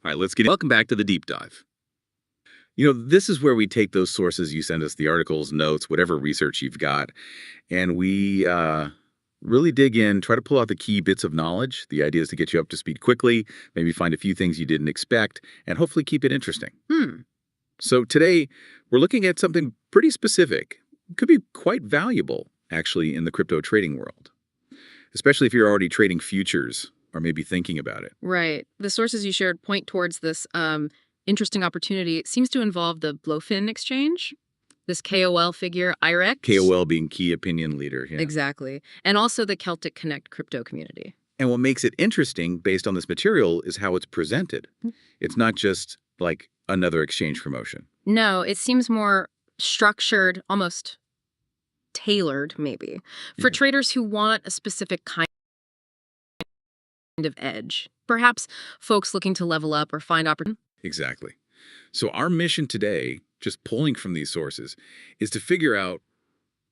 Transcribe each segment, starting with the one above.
All right, let's get in. Welcome back to the deep dive. This is where we take those sources you send us, the articles, notes, whatever research you've got, and we really dig in, try to pull out the key bits of knowledge. The idea is to get you up to speed quickly, maybe find a few things you didn't expect, and hopefully keep it interesting. So today, we're looking at something pretty specific. It could be quite valuable, actually, in the crypto trading world, especially if you're already trading futures or maybe thinking about it. Right. The sources you shared point towards this interesting opportunity. It seems to involve the Blowfin exchange, this KOL figure, IREX. KOL being key opinion leader. Yeah. Exactly. And also the Celtic Connect crypto community. And what makes it interesting based on this material is how it's presented. It's not just like another exchange promotion. No, it seems more structured, almost tailored, maybe, for traders who want a specific kind of edge. Perhaps folks looking to level up or find opportunity. Exactly. So our mission today, just pulling from these sources, is to figure out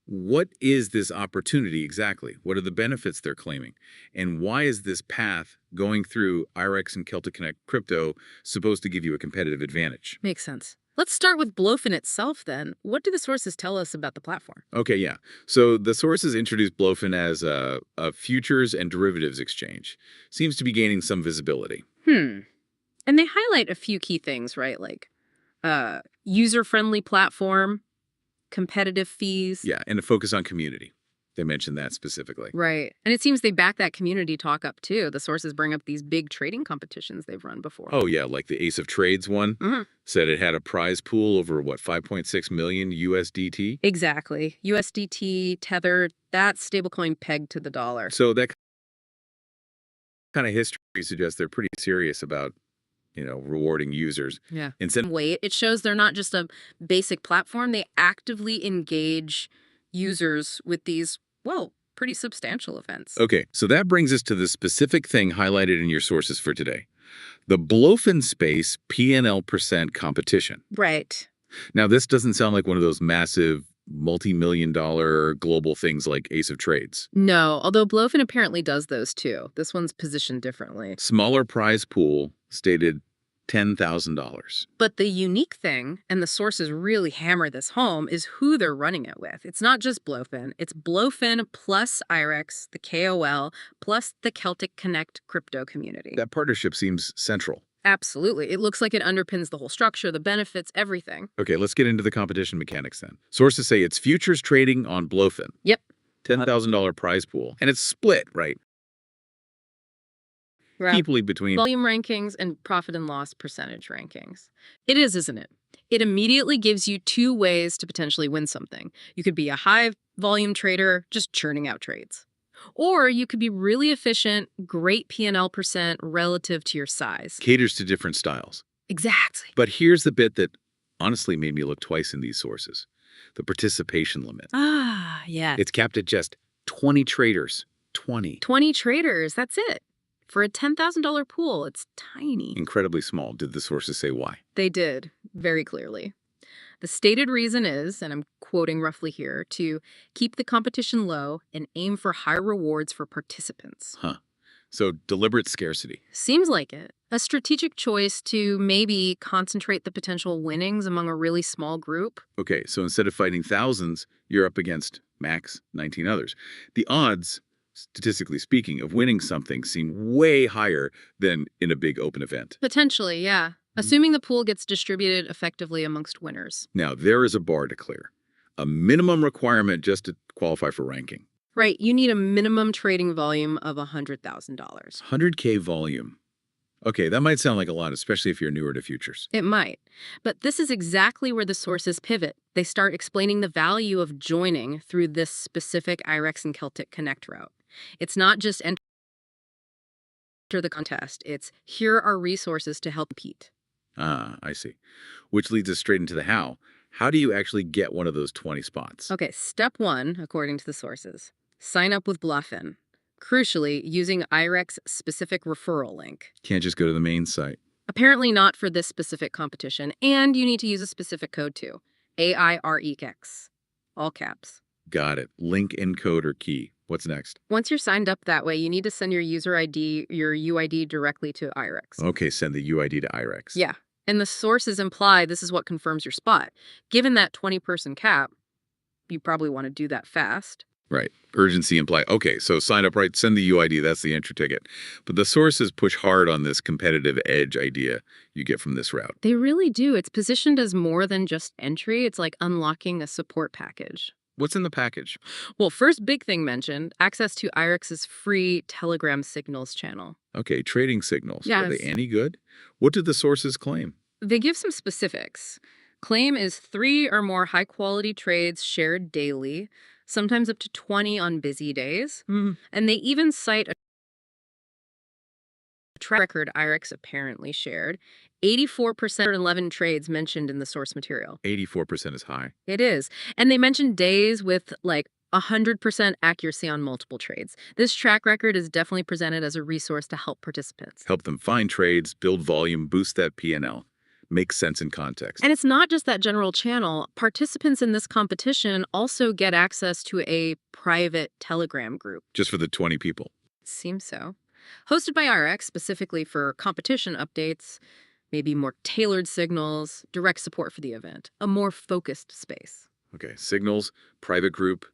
what is this opportunity exactly? What are the benefits they're claiming? And why is this path going through IREX and Celtic Connect crypto supposed to give you a competitive advantage? Makes sense. Let's start with Blowfin itself then. What do the sources tell us about the platform? Okay, yeah. So the sources introduced Blowfin as a futures and derivatives exchange. Seems to be gaining some visibility. And they highlight a few key things, right? Like user-friendly platform, competitive fees. Yeah, and a focus on community. They mentioned that specifically. Right. And it seems they back that community talk up too. The sources bring up these big trading competitions they've run before. Oh, yeah, like the Ace of Trades one. Said it had a prize pool over, what, 5.6 million USDT? Exactly. USDT, Tether, that stablecoin pegged to the dollar. So that kind of history suggests they're pretty serious about rewarding users. Yeah. Instead, Wait, it shows they're not just a basic platform. They actively engage users with these, well, pretty substantial events. okay, so that brings us to the specific thing highlighted in your sources for today. The Blowfin space P&L percent competition. Right. Now, this doesn't sound like one of those massive multi-million-dollar global things like Ace of Trades. No, although Blowfin apparently does those too. This one's positioned differently. Smaller prize pool, stated $10,000. But the unique thing, and the sources really hammer this home, is who they're running it with. It's not just Blowfin. It's Blowfin plus IREX, the KOL, plus the Celtic Connect crypto community. That partnership seems central. Absolutely. It looks like it underpins the whole structure, the benefits, everything. Okay, let's get into the competition mechanics then. Sources say it's futures trading on Blowfin. Yep. $10,000 prize pool. And it's split, right? Equally between volume rankings and profit and loss percentage rankings. It is, isn't it? It immediately gives you two ways to potentially win something. You could be a high volume trader just churning out trades. Or you could be really efficient, great P&L percent relative to your size. caters to different styles. Exactly. But here's the bit that honestly made me look twice in these sources. The participation limit. Ah, yeah. It's capped at just 20 traders. 20. 20 traders, that's it. For a $10,000 pool, it's tiny. Incredibly small. Did the sources say why? They did, very clearly. The stated reason is, and I'm quoting roughly here, to keep the competition low and aim for high rewards for participants. So deliberate scarcity. Seems like it. A strategic choice to maybe concentrate the potential winnings among a really small group. Okay, so instead of fighting thousands, you're up against max 19 others. The odds, statistically speaking, of winning something seem way higher than in a big open event. Potentially, yeah. Assuming the pool gets distributed effectively amongst winners. Now, there is a bar to clear. A minimum requirement just to qualify for ranking. Right, you need a minimum trading volume of $100,000. 100K volume. Okay, that might sound like a lot, especially if you're newer to futures. It might. But this is exactly where the sources pivot. They start explaining the value of joining through this specific IREX and Celtic Connect route. It's not just enter the contest. It's here are resources to help compete. Ah, I see. Which leads us straight into the how. How do you actually get one of those 20 spots? Okay, step one, according to the sources, sign up with Blowfin. Crucially, using IREX specific referral link. Can't just go to the main site. Apparently not for this specific competition, and you need to use a specific code too. AIREX. All caps. Got it. Link, encode, or key. What's next? Once you're signed up that way, you need to send your user ID, your UID directly to IREX. Okay, send the UID to IREX. Yeah. And the sources imply this is what confirms your spot. Given that 20-person cap, you probably want to do that fast. Right. Urgency implied. Okay, so sign up right, send the UID, that's the entry ticket. But the sources push hard on this competitive edge idea you get from this route. They really do. It's positioned as more than just entry. It's like unlocking a support package. What's in the package? Well, first big thing mentioned, access to IREX's free Telegram signals channel. Okay, trading signals. Are they Yes. any good? What do the sources claim? They give some specifics. Claim is 3 or more high-quality trades shared daily, sometimes up to 20 on busy days. And they even cite a track record IREX apparently shared. 84% or 11 trades mentioned in the source material. 84% is high. It is. And they mentioned days with like 100% accuracy on multiple trades. This track record is definitely presented as a resource to help participants. Help them find trades, build volume, boost that P&L. Makes sense in context. And it's not just that general channel. Participants in this competition also get access to a private Telegram group. Just for the 20 people. Seems so. Hosted by RX specifically for competition updates, maybe more tailored signals, direct support for the event, a more focused space. Okay, signals, private group.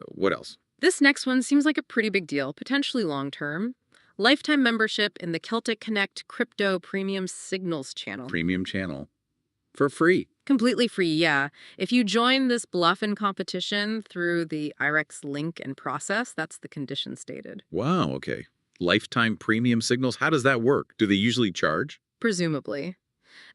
What else? This next one seems like a pretty big deal, potentially long-term. Lifetime membership in the Celtic Connect Crypto Premium Signals channel. Premium channel. For free. Completely free, yeah. If you join this bluffin competition through the IREX link and process, that's the condition stated. Wow, okay. Lifetime premium signals, how does that work? Do they usually charge? Presumably.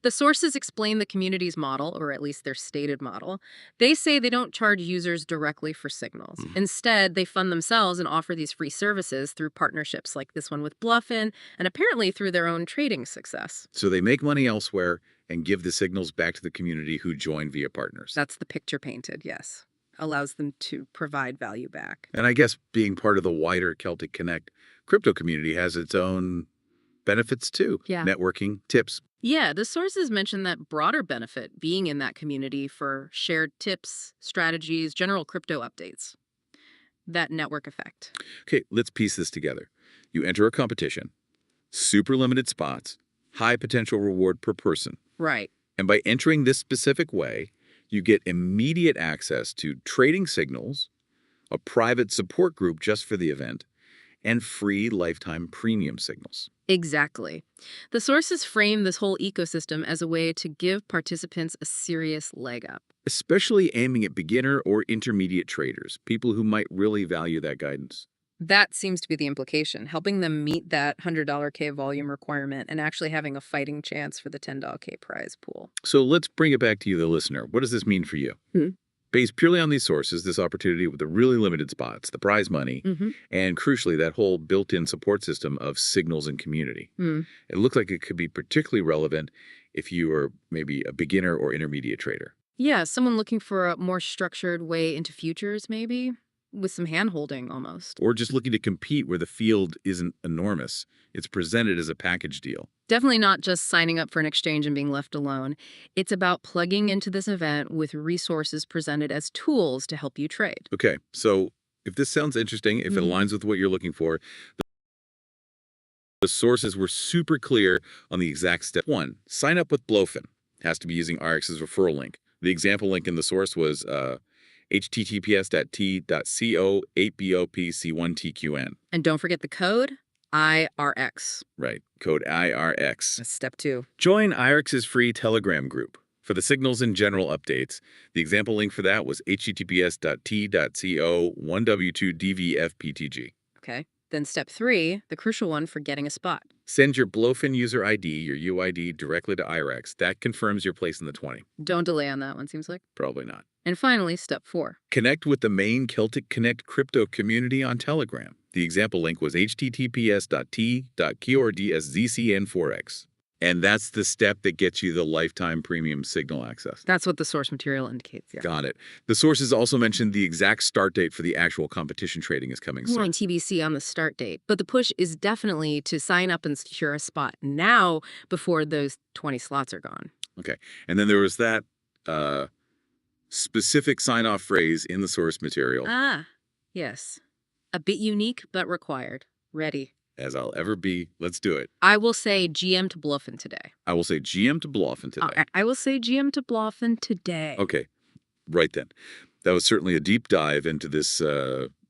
The sources explain the community's model, or at least their stated model. They say they don't charge users directly for signals. Instead, they fund themselves and offer these free services through partnerships like this one with Bluffin, and apparently through their own trading success. So they make money elsewhere and give the signals back to the community who join via partners. That's the picture painted, yes. Allows them to provide value back. And I guess being part of the wider Celtic Connect crypto community has its own benefits too. Yeah. Networking, tips. Yeah, the sources mention that broader benefit being in that community for shared tips, strategies, general crypto updates. That network effect. Okay, let's piece this together. You enter a competition, super limited spots, high potential reward per person. Right. And by entering this specific way, you get immediate access to trading signals, a private support group just for the event, and free lifetime premium signals. Exactly. The sources frame this whole ecosystem as a way to give participants a serious leg up. Especially aiming at beginner or intermediate traders, people who might really value that guidance. That seems to be the implication, helping them meet that $100 K volume requirement and actually having a fighting chance for the $10 K prize pool. So let's bring it back to you, the listener. What does this mean for you? Based purely on these sources, this opportunity with the really limited spots, the prize money, and crucially, that whole built-in support system of signals and community. It looks like it could be particularly relevant if you are maybe a beginner or intermediate trader. Yeah, someone looking for a more structured way into futures, maybe, with some hand-holding almost. Or just looking to compete where the field isn't enormous. It's presented as a package deal. Definitely not just signing up for an exchange and being left alone. It's about plugging into this event with resources presented as tools to help you trade. Okay, so if this sounds interesting, if it aligns with what you're looking for, the sources were super clear on the exact step. 1, sign up with Blofin. Has to be using RX's referral link. The example link in the source was https://t.co8bopc1tqn. And don't forget the code IRX. Right, code IRX. That's step 2. Join IRX's free Telegram group. For the signals and general updates, the example link for that was https://t.co1w2dvfptg. Okay. Then step 3, the crucial one for getting a spot. Send your Blofin user ID, your UID, directly to IRX. That confirms your place in the 20. Don't delay on that one, seems like. Probably not. And finally, step 4. Connect with the main Celtic Connect crypto community on Telegram. The example link was https://t.kordszcn4x. And that's the step that gets you the lifetime premium signal access. That's what the source material indicates, yeah. Got it. The sources also mentioned the exact start date for the actual competition trading is coming More soon. on TBC on the start date. But the push is definitely to sign up and secure a spot now before those 20 slots are gone. Okay. And then there was that specific sign-off phrase in the source material. Ah, yes. A bit unique, but required. Ready. As I'll ever be, let's do it. I will say GM to Bluffin today. I will say GM to Bluffin today. I will say GM to Bluffin today. Okay, right then. That was certainly a deep dive into this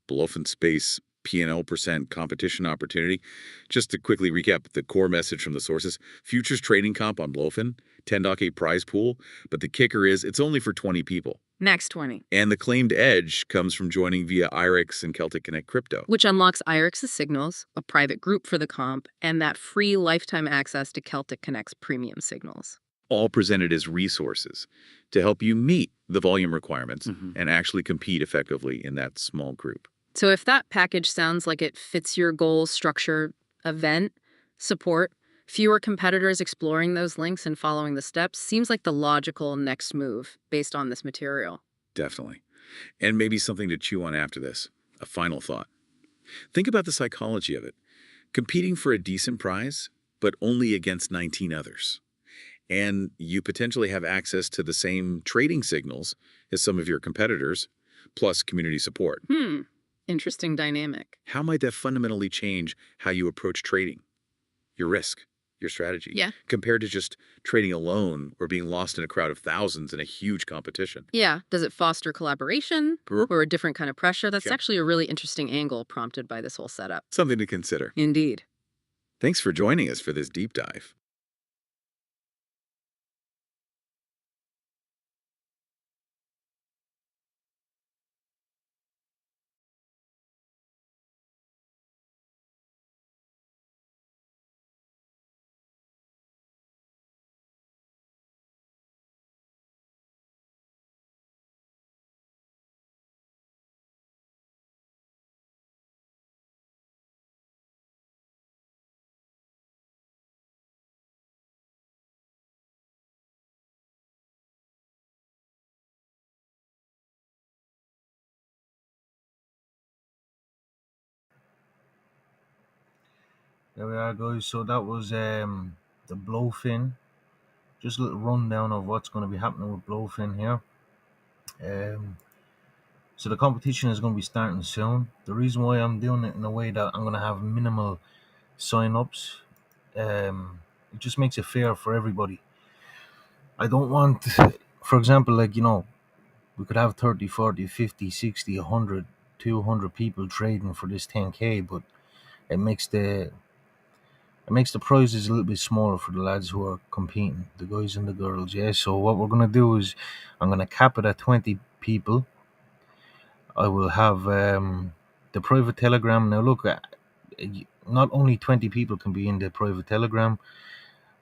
Bluffin Space P&L percent competition opportunity. Just to quickly recap the core message from the sources, futures trading comp on Bluffin, 10.8 prize pool, but the kicker is it's only for 20 people. Max 20. And the claimed edge comes from joining via IREX and Celtic Connect Crypto. Which unlocks IREX's signals, a private group for the comp, and that free lifetime access to Celtic Connect's premium signals. All presented as resources to help you meet the volume requirements and actually compete effectively in that small group. So if that package sounds like it fits your goals, structure, event, support, fewer competitors exploring those links and following the steps seems like the logical next move based on this material. Definitely. And maybe something to chew on after this. A final thought. Think about the psychology of it. Competing for a decent prize, but only against 19 others. And you potentially have access to the same trading signals as some of your competitors, plus community support. Interesting dynamic. How might that fundamentally change how you approach trading? Your risk, your strategy, Yeah. compared to just trading alone or being lost in a crowd of thousands in a huge competition. Yeah. Does it foster collaboration or a different kind of pressure? That's Yeah. actually a really interesting angle prompted by this whole setup. Something to consider. Indeed. Thanks for joining us for this deep dive. There we are, guys. So that was the Blowfin. Just a little rundown of what's going to be happening with Blowfin here. So the competition is going to be starting soon. The reason why I'm doing it in a way that I'm going to have minimal sign-ups, it just makes it fair for everybody. I don't want, for example, we could have 30, 40, 50, 60, 100, 200 people trading for this 10K, but it makes the prizes a little bit smaller for the lads who are competing, the guys and the girls. Yeah. So what we're gonna do is, I'm gonna cap it at 20 people. I will have the private Telegram. Now look, not only 20 people can be in the private Telegram.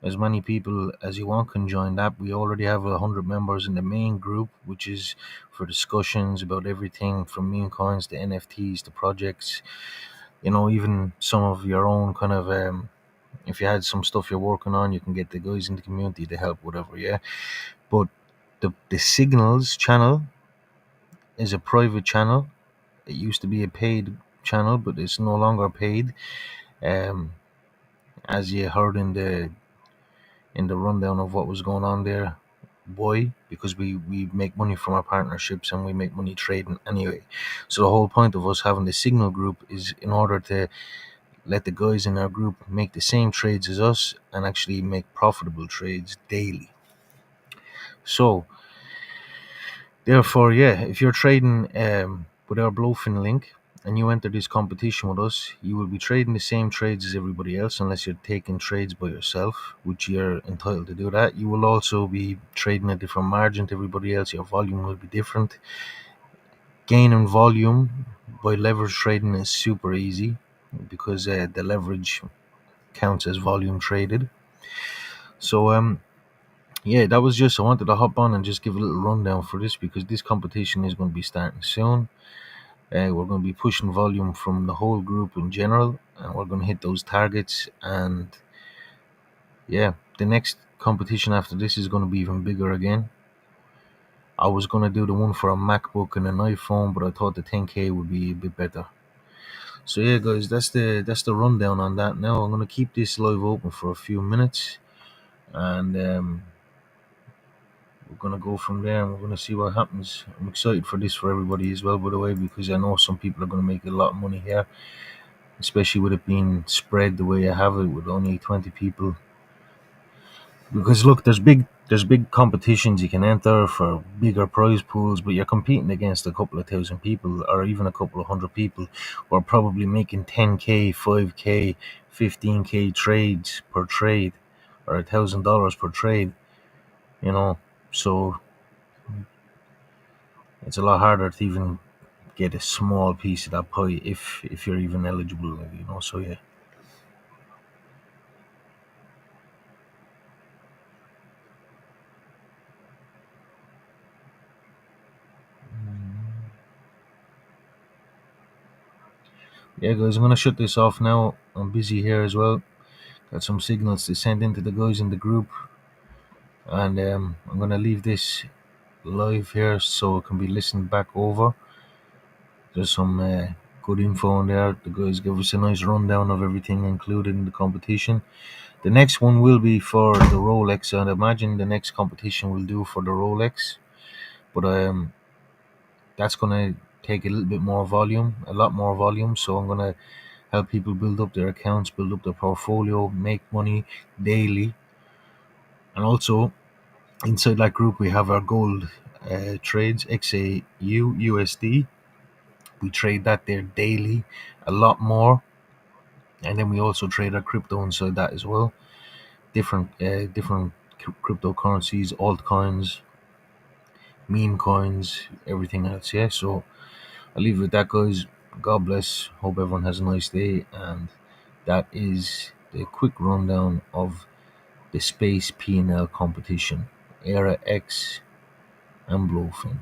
As many people as you want can join that. We already have 100 members in the main group, which is for discussions about everything from meme coins to NFTs to projects. Even some of your own kind of if you had some stuff you're working on, you can get the guys in the community to help, whatever, yeah. But the Signals channel is a private channel. It used to be a paid channel, but it's no longer paid. As you heard in the rundown of what was going on there. Why? Because we make money from our partnerships and we make money trading anyway. So the whole point of us having the Signal group is in order to let the guys in our group make the same trades as us and actually make profitable trades daily. So, therefore, yeah, if you're trading with our Blowfin link and you enter this competition with us, you will be trading the same trades as everybody else unless you're taking trades by yourself, which you're entitled to do that. You will also be trading a different margin to everybody else. Your volume will be different. Gaining volume by leverage trading is super easy because the leverage counts as volume traded. So yeah, that was just, I wanted to hop on and just give a little rundown for this because this competition is going to be starting soon. We're going to be pushing volume from the whole group in general, and we're going to hit those targets. And yeah, the next competition after this is going to be even bigger again. I was going to do the one for a MacBook and an iPhone, but I thought the 10K would be a bit better. So yeah, guys, that's the rundown on that. Now I'm going to keep this live open for a few minutes, and we're gonna go from there, and we're gonna see what happens. I'm excited for this for everybody as well, by the way, because I know some people are gonna make a lot of money here, especially with it being spread the way I have it, with only 20 people. Because look, there's big competitions you can enter for bigger prize pools, but you're competing against a couple of thousand people, or even a couple of hundred people, who are probably making 10k, 5k, 15k trades per trade, or $1,000 per trade. You know, so it's a lot harder to even get a small piece of that pie if you're even eligible. So yeah. Yeah, guys, I'm gonna shut this off now. I'm busy here as well. Got some signals to send into the guys in the group, and I'm gonna leave this live here so it can be listened back over. There's some good info in there. The guys give us a nice rundown of everything included in the competition. The next one will be for the Rolex. I'd imagine the next competition will do for the Rolex, but that's gonna take a little bit more volume, a lot more volume. So I'm gonna help people build up their accounts, build up their portfolio, make money daily, and also inside that group we have our gold trades, XAU USD. We trade that there daily, a lot more, and then we also trade our crypto inside that as well. Different cryptocurrencies, altcoins, meme coins, everything else. Yeah. So I'll leave it with that, guys. God bless. Hope everyone has a nice day, and that is the quick rundown of the Space P&L competition, Era X and Blowfin.